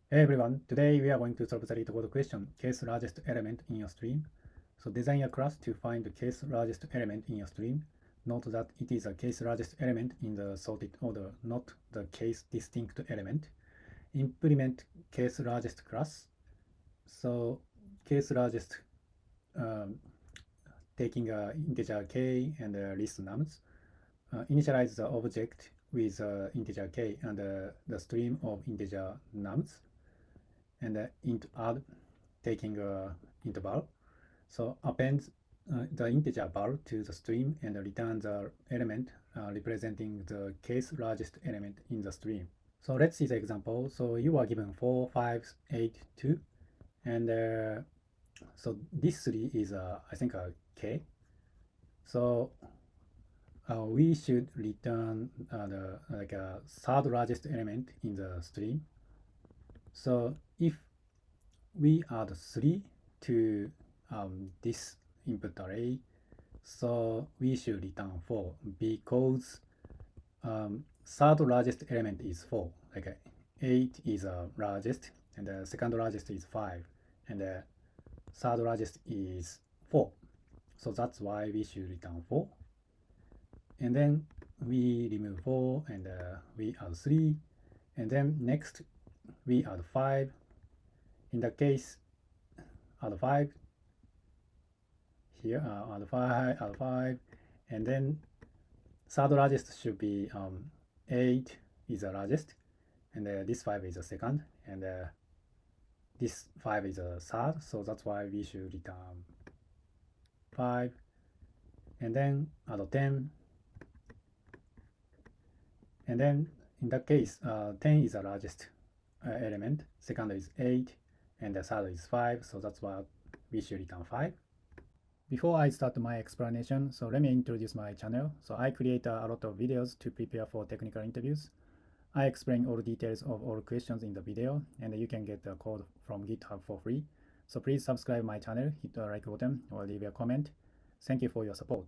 Hey everyone, today we are going to solve the LeetCode question, case largest element in your stream. So design a class to find the case largest element in your stream. Note that it is a case largest element in the sorted order, not the case distinct element. Implement case largest class. So case largest um, taking a integer k and list nums. Initialize the object with integer k and the stream of integer nums. And int add taking a interval. So append the integer val to the stream and return the element representing the case largest element in the stream. So let's see the example. So you are given 4, 5, 8, 2, and so this 3 is I think a k. So we should return the third largest element in the stream. So if we add 3 to this input array, so we should return 4 because third largest element is 4. Like 8 is largest, and the second largest is 5, and the third largest is 4. So that's why we should return 4. And then we remove 4 and we add 3, and then next we add 5. In the case, add 5 here, add 5, and then third largest should be 8 is the largest, and this 5 is the second, and this 5 is the third, so that's why we should return 5, and then add 10, and then in that case 10 is the largest element, second is 8, and the third is 5, so that's why we should return 5. Before I start my explanation, so let me introduce my channel. So I create a lot of videos to prepare for technical interviews. I explain all details of all questions in the video, and you can get the code from GitHub for free. So please subscribe my channel, hit the like button, or leave a comment. Thank you for your support.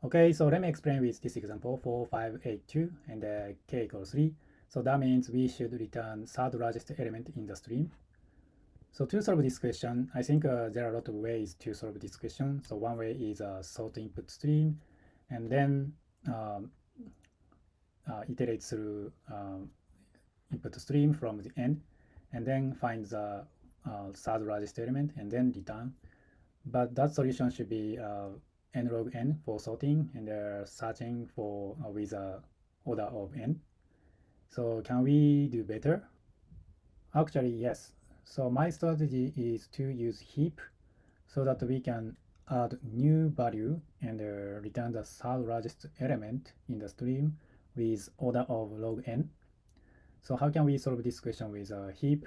Okay, so let me explain with this example 4, 5, 8, 2, and k equals 3. So that means we should return third largest element in the stream. So to solve this question, I think there are a lot of ways to solve this question. So one way is sort input stream, and then iterate through input stream from the end, and then find the third largest element and then return. But that solution should be n log n for sorting and searching for with order of n. So can we do better? Actually, yes. So my strategy is to use heap so that we can add new value and return the third largest element in the stream with order of log n. So how can we solve this question with a heap?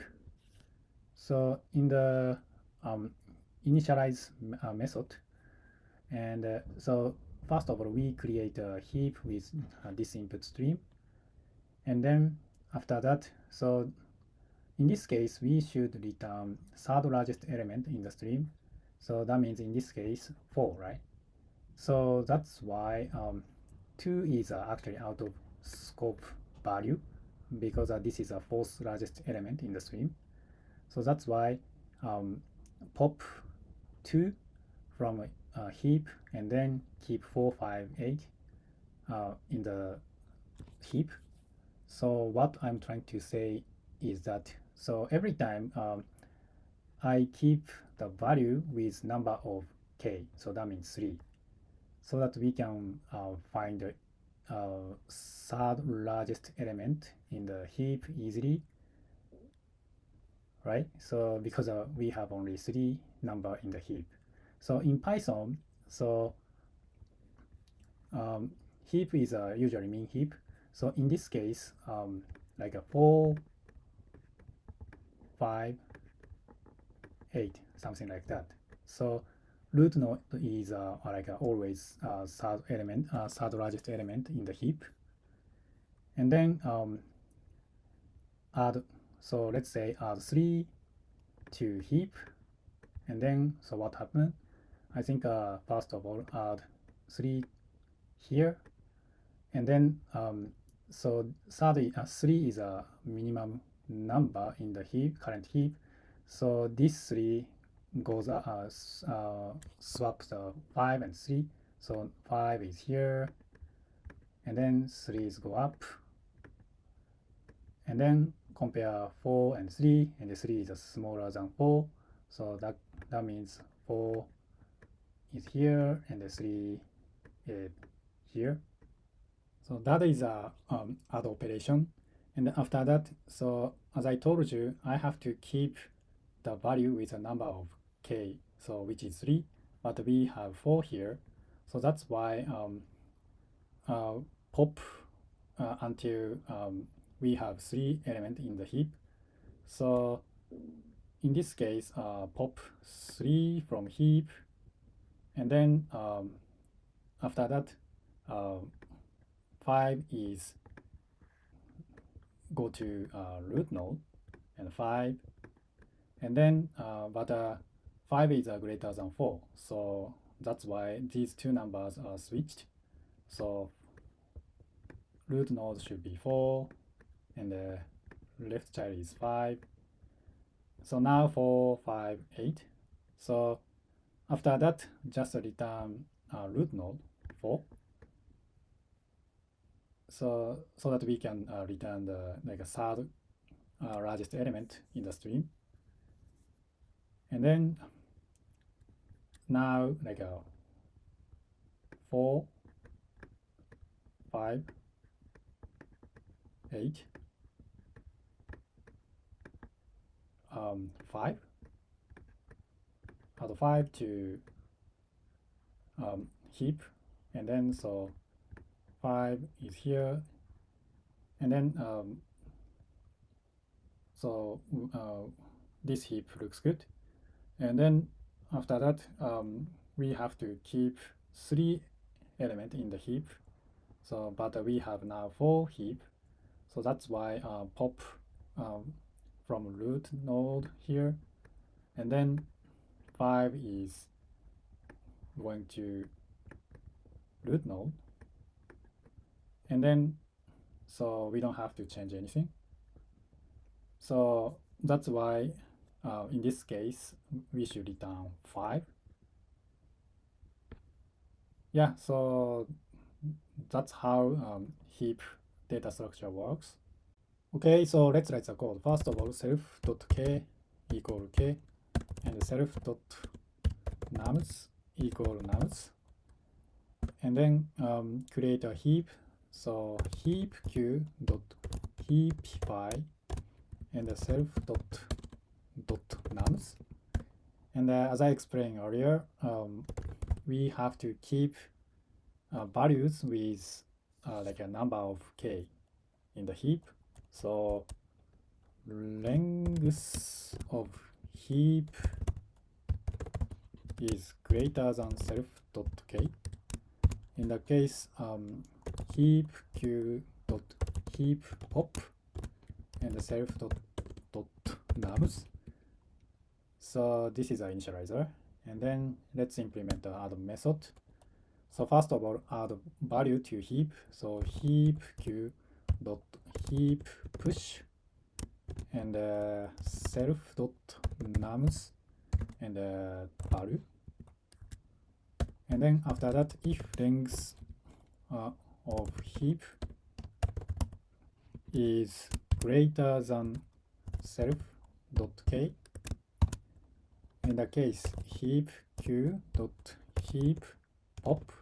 So in the initialize method, and so first of all we create a heap with this input stream, and then after that, so in this case, we should return third largest element in the stream. So that means in this case, 4, right? So that's why 2 is actually out of scope value because this is a fourth largest element in the stream. So that's why pop 2 from a heap and then keep 4, 5, 8 in the heap. So what I'm trying to say is that so every time I keep the value with number of k, so that means 3, so that we can find the third largest element in the heap easily, right? So because we have only 3 number in the heap. So in Python, so heap is usually mean heap. So in this case, like a 4, 5, 8, something like that. So root node is like always third element, third largest element in the heap. And then add, so let's say add 3 to heap. And then, so what happened? I think first of all add 3 here. And then, so 3 is a minimum number in the heap, current heap. So this 3 goes swaps the 5 and 3. So 5 is here, and then 3's go up, and then compare 4 and 3, and the 3 is smaller than 4. So that means 4 is here, and the 3 is here. So that is a add operation. And after that, so as I told you, I have to keep the value with a number of k, so which is 3, but we have 4 here. So that's why pop until we have 3 elements in the heap. So in this case, pop 3 from heap, and then after that, 5 is go to root node, and 5, and then but 5 is greater than 4, so that's why these two numbers are switched. So root node should be 4, and the left child is 5. So now 4, 5, 8. So after that, just return root node 4. So that we can return the like a third largest element in the stream. And then now like 4, 5, 8, 5, add 5 to heap, and then so 5 is here, and then so this heap looks good. And then after that, we have to keep 3 elements in the heap. So but we have now 4 heap, so that's why pop from root node here, and then 5 is going to root node, and then so we don't have to change anything. So that's why in this case we should return 5. Yeah, so that's how heap data structure works. Okay, so let's write the code. First of all, self.k equal k, and self.nums equal nums, and then create a heap. So heap q dot heapify, and the self.nums. And as I explained earlier, we have to keep values with like a number of k in the heap. So length of heap is greater than self.k. In the case heap q dot heap pop, and the self.nums. So this is an initializer, and then let's implement the add method. So first of all, add value to heap. So heap q dot heap push, and self.nums, and value. And then after that, if length of heap is greater than self.k, in the case heap q dot heap pop,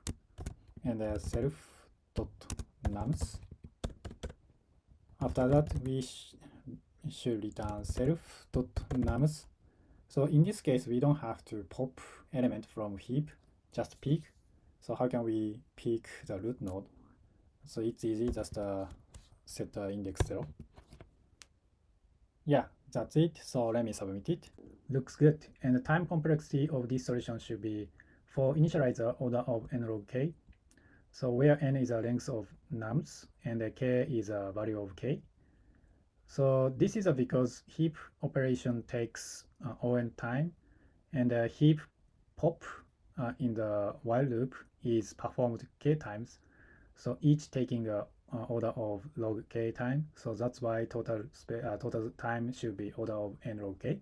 and self.nums. After that, we should return self.nums. So in this case, we don't have to pop element from heap, just pick. So how can we pick the root node? So it's easy, just set the index 0. Yeah, that's it. So let me submit it. Looks good. And the time complexity of this solution should be, for initializer, order of n log k. So where n is a length of nums, and k is a value of k. So this is because heap operation takes on time, and heap pop in the while loop is performed k times. So each taking order of log k time. So that's why total time should be order of n log k.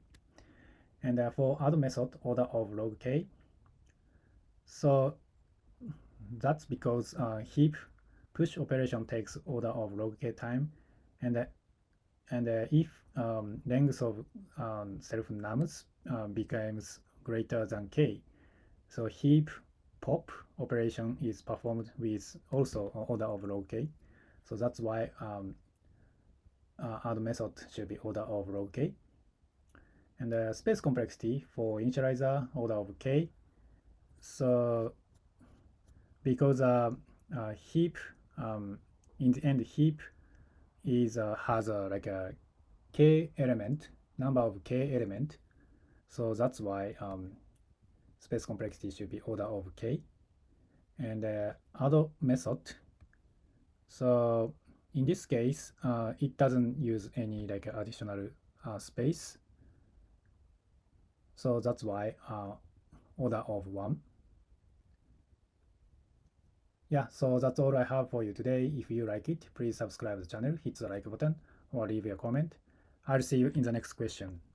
And for add method, order of log k. So that's because heap push operation takes order of log k time, and if length of self nums becomes greater than k, so heap pop operation is performed with also order of log k. So that's why add method should be order of log k. And space complexity for initializer order of k. So because heap in the end heap is has like a k element, number of k element, so that's why space complexity should be order of k. And add method, so in this case it doesn't use any like additional space, so that's why order of 1. Yeah, so that's all I have for you today. If you like it, please subscribe to the channel, hit the like button, or leave a comment. I'll see you in the next question.